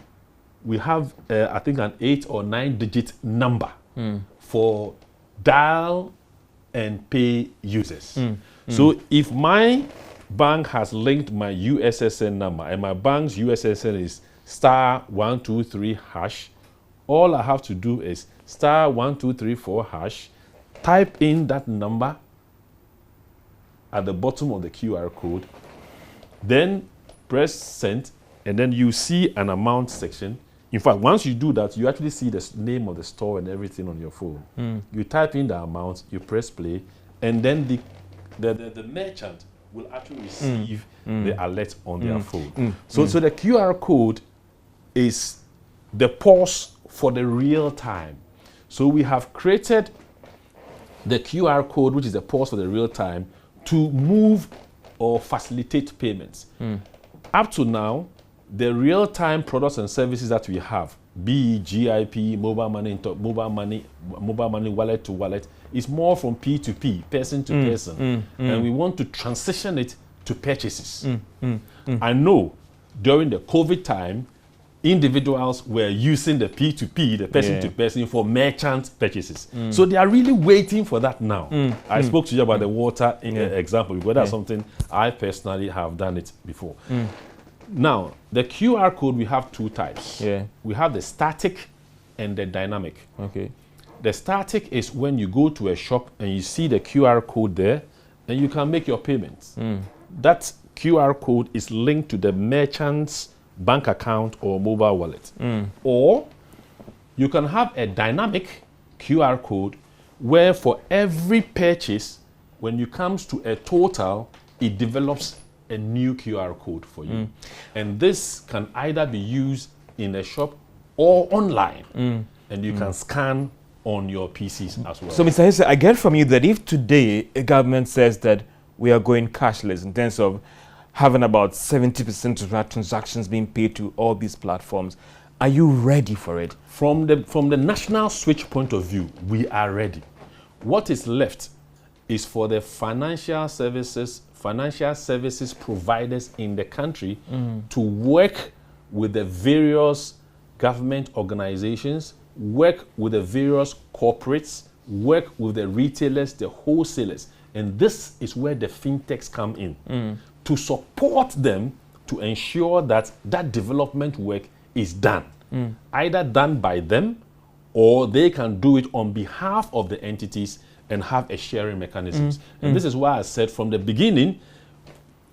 we have I think an 8 or 9 digit number for dial and pay users. So if my bank has linked my USSN number and my bank's USSN is *123#, all I have to do is *1234#, type in that number at the bottom of the QR code, then press send, and then you see an amount section. In fact, once you do that, you actually see the name of the store and everything on your phone. You type in the amount, you press play, and then the merchant will actually receive the alert on their phone. So the QR code is the pause for the real time. So we have created the QR code, which is the pause for the real time, to move or facilitate payments. Up to now, the real-time products and services that we have, be it GIP, mobile money, wallet to wallet, is more from P2P, person to person. And we want to transition it to purchases. I know during the COVID time, individuals were using the P2P, the person to person, for merchant purchases. So they are really waiting for that now. I spoke to you about the water example, because that's something I personally have done it before. Now, the QR code, we have 2 types. We have the static and the dynamic. The static is when you go to a shop and you see the QR code there and you can make your payments. That QR code is linked to the merchant's bank account or mobile wallet. Or you can have a dynamic QR code where for every purchase, when you comes to a total, it develops a new QR code for you. And this can either be used in a shop or online. And you can scan on your PCs as well. So, Mr. Hesse, I get from you that if today a government says that we are going cashless in terms of having about 70% of our transactions being paid to all these platforms, are you ready for it? From the national switch point of view, we are ready. What is left is for the financial services providers in the country to work with the various government organizations, work with the various corporates, work with the retailers, the wholesalers. And this is where the fintechs come in, to support them to ensure that that development work is done, either done by them or they can do it on behalf of the entities and have a sharing mechanisms. And this is why I said from the beginning,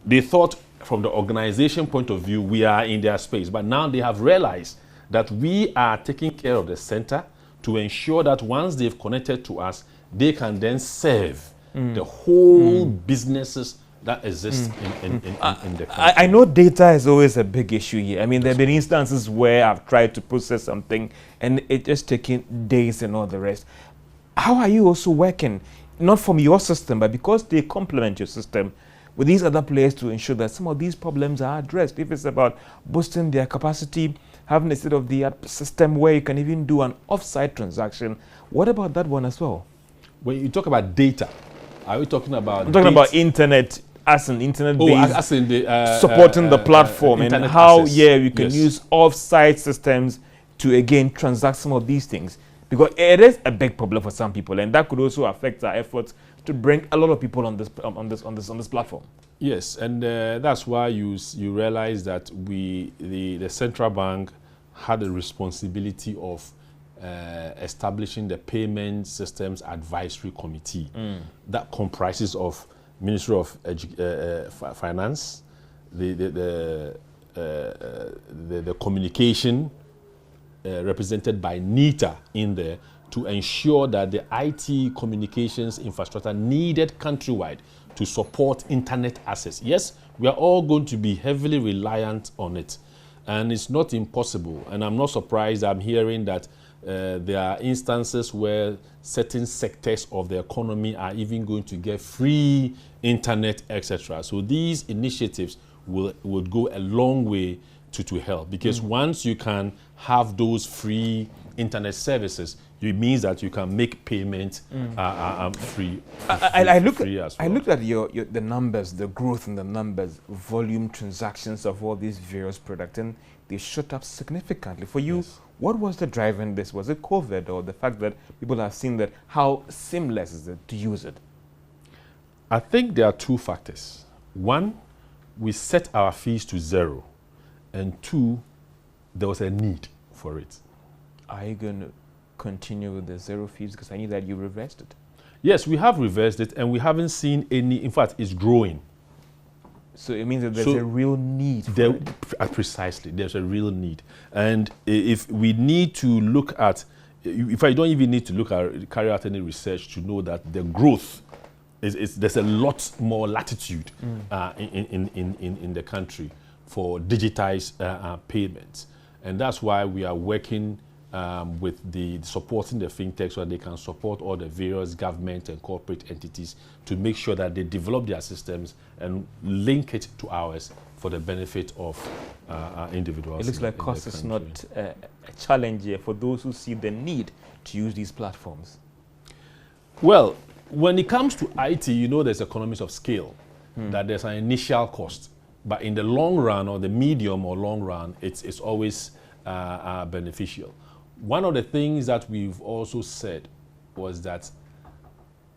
they thought from the organization point of view, we are in their space. But now they have realized that we are taking care of the center to ensure that once they've connected to us, they can then serve the whole businesses that exist in the country. I know data is always a big issue here. I mean, there have been instances where I've tried to process something and it just taking days and all the rest. How are you also working, not from your system, but because they complement your system, with these other players to ensure that some of these problems are addressed? If it's about boosting their capacity, having a state-of-the-art system where you can even do an off-site transaction, what about that one as well? When you talk about data, are we talking about I'm talking about internet, as an internet-based, as in the, supporting the platform, and how, access. we can use off-site systems to, again, transact some of these things. Because it is a big problem for some people, and that could also affect our efforts to bring a lot of people on this platform. Yes, and that's why you realize that the central bank had the responsibility of establishing the Payment Systems Advisory Committee that comprises of Ministry of Finance, the communication represented by NITA in there, to ensure that the IT communications infrastructure needed countrywide to support internet access. Yes, we are all going to be heavily reliant on it, and it's not impossible. And I'm not surprised I'm hearing that there are instances where certain sectors of the economy are even going to get free internet, etc. So these initiatives will go a long way to help, because once you can have those free internet services, it means that you can make payments free. I looked at the numbers, the growth in the numbers, volume transactions of all these various products, and they shot up significantly. For you, what was the drive in this? Was it COVID, or the fact that people have seen that how seamless is it to use it? I think there are two factors. One, we set our fees to zero, and two, there was a need for it. Are you going to continue with the zero fees? Because I knew that you reversed it. Yes, we have reversed it, and we haven't seen any. In fact, it's growing. So it means that there's a real need for it. Precisely, there's a real need. And if we need to look at, if I don't even need to look at, carry out any research to know that the growth there's a lot more latitude in the country for digitized payments. And that's why we are working with supporting the fintech so that they can support all the various government and corporate entities to make sure that they develop their systems and link it to ours for the benefit of individuals. It looks like cost is not a challenge here for those who see the need to use these platforms. Well, when it comes to IT, you know there's economies of scale, that there's an initial cost. But in the long run, or the medium or long run, it's always beneficial. One of the things that we've also said was that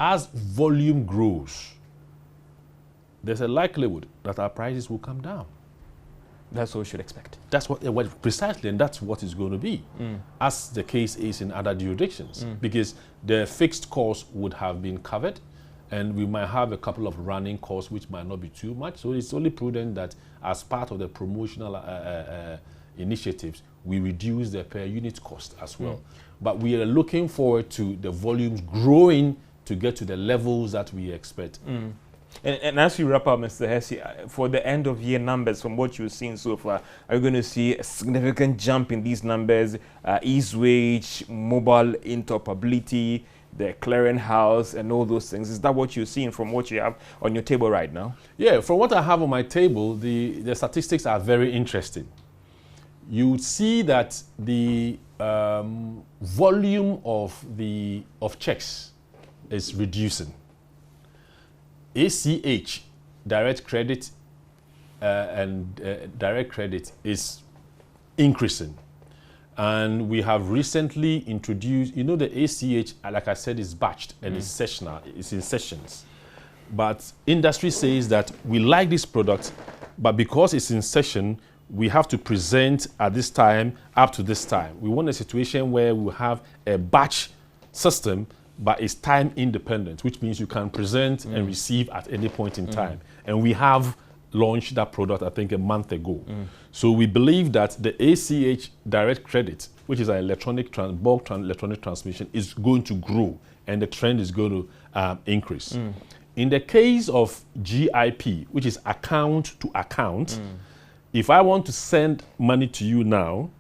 as volume grows, there's a likelihood that our prices will come down. That's what we should expect. That's what precisely, and that's what it's going to be, as the case is in other jurisdictions, because the fixed costs would have been covered, and we might have a couple of running costs which might not be too much. So it's only prudent that as part of the promotional initiatives, we reduce the per unit cost as well. But we are looking forward to the volumes growing to get to the levels that we expect. And as we wrap up, Mr. Hesse, for the end of year numbers, from what you've seen so far, are you going to see a significant jump in these numbers? Ease wage, mobile interoperability, the clearinghouse, and all those things. Is that what you're seeing from what you have on your table right now? Yeah, from what I have on my table, the statistics are very interesting. You would see that the volume of checks is reducing. ACH, direct credit, and direct credit is increasing. And we have recently introduced, you know, the ACH, like I said, is batched and it's sessional, it's in sessions. But industry says that we like this product, but because it's in session, we have to present at this time up to this time. We want a situation where we have a batch system, but it's time independent, which means you can present and receive at any point in time. And we have launched that product, I think, a month ago. So we believe that the ACH direct credit, which is an electronic electronic transmission, is going to grow, and the trend is going to increase. In the case of GIP, which is account to account, if I want to send money to you now,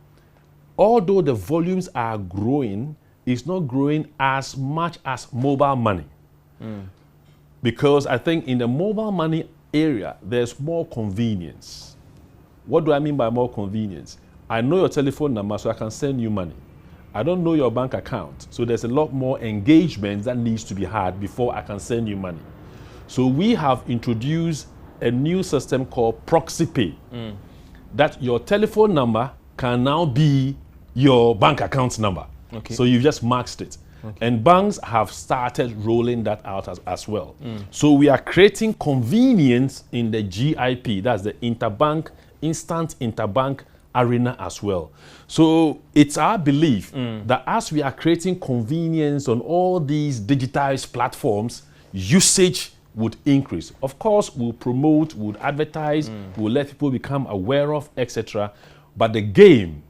although the volumes are growing, it's not growing as much as mobile money. Because I think in the mobile money area, there's more convenience. What do I mean by more convenience? I know your telephone number, so I can send you money. I don't know your bank account, so there's a lot more engagement that needs to be had before I can send you money. So we have introduced a new system called Proxy Pay, that your telephone number can now be your bank account number. Okay. So you just maxed it. Okay. And banks have started rolling that out as well. So we are creating convenience in the GIP, that's the instant interbank arena as well. So it's our belief that as we are creating convenience on all these digitized platforms, usage would increase. Of course, we'll promote, we'll advertise, we'll let people become aware of, etc. But the game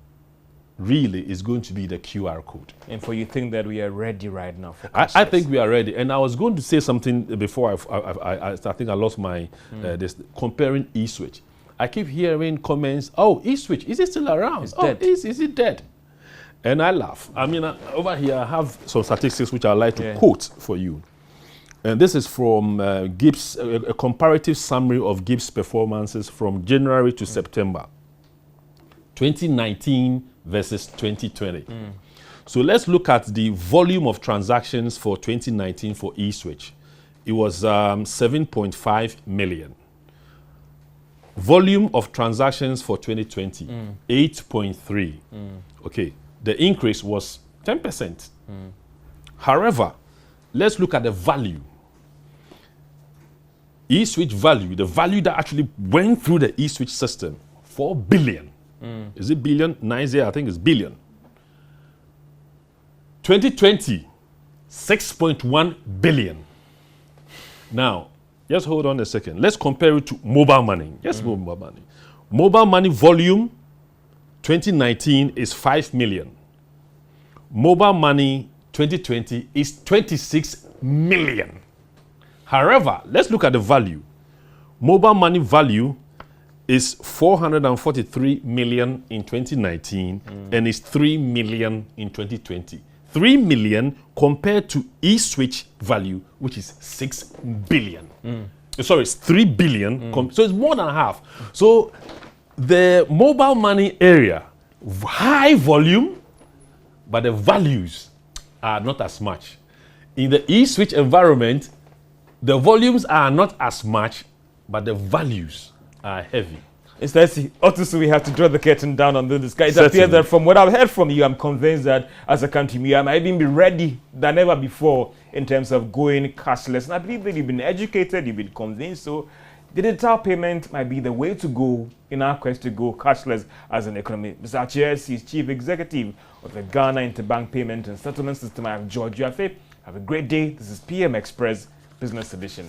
really is going to be the QR code. And for you think that we are ready right now for I think we are ready. And I was going to say something before I think I lost my this comparing eSwitch. I keep hearing comments, oh, eSwitch, is it still around? It's dead. Is it dead? And I laugh. I mean, over here I have some statistics which I'd like to quote for you. And this is from Gibbs, a comparative summary of Gibbs performances from January to September, 2019 versus 2020. So let's look at the volume of transactions for 2019 for eSwitch. It was 7.5 million. Volume of transactions for 2020, 8.3. Okay, the increase was 10%. However, let's look at the value. eSwitch value, the value that actually went through the eSwitch system, 4 billion. Is it billion? 90, I think it's billion. 2020, 6.1 billion. Now, just hold on a second. Let's compare it to mobile money. Yes, mobile money. Mobile money volume, 2019 is 5 million. Mobile money, 2020 is 26 million. However, let's look at the value. Mobile money value is 443 million in 2019 and is 3 million in 2020. 3 million compared to eSwitch value, which is 6 billion. Sorry, it's 3 billion. So it's more than half. So the mobile money area, high volume, but the values are not as much. In the eSwitch environment, the volumes are not as much, but the values are heavy. It's also we have to draw the curtain down on this guy. It appears that from what I've heard from you, I'm convinced that as a country, we might even be ready than ever before in terms of going cashless. And I believe that you've been educated, you've been convinced. So digital payment might be the way to go in our quest to go cashless as an economy. Mr. Achies is Chief Executive of the Ghana Interbank Payment and Settlement System. I have George Yafe. Have a great day. This is PM Express Business Edition.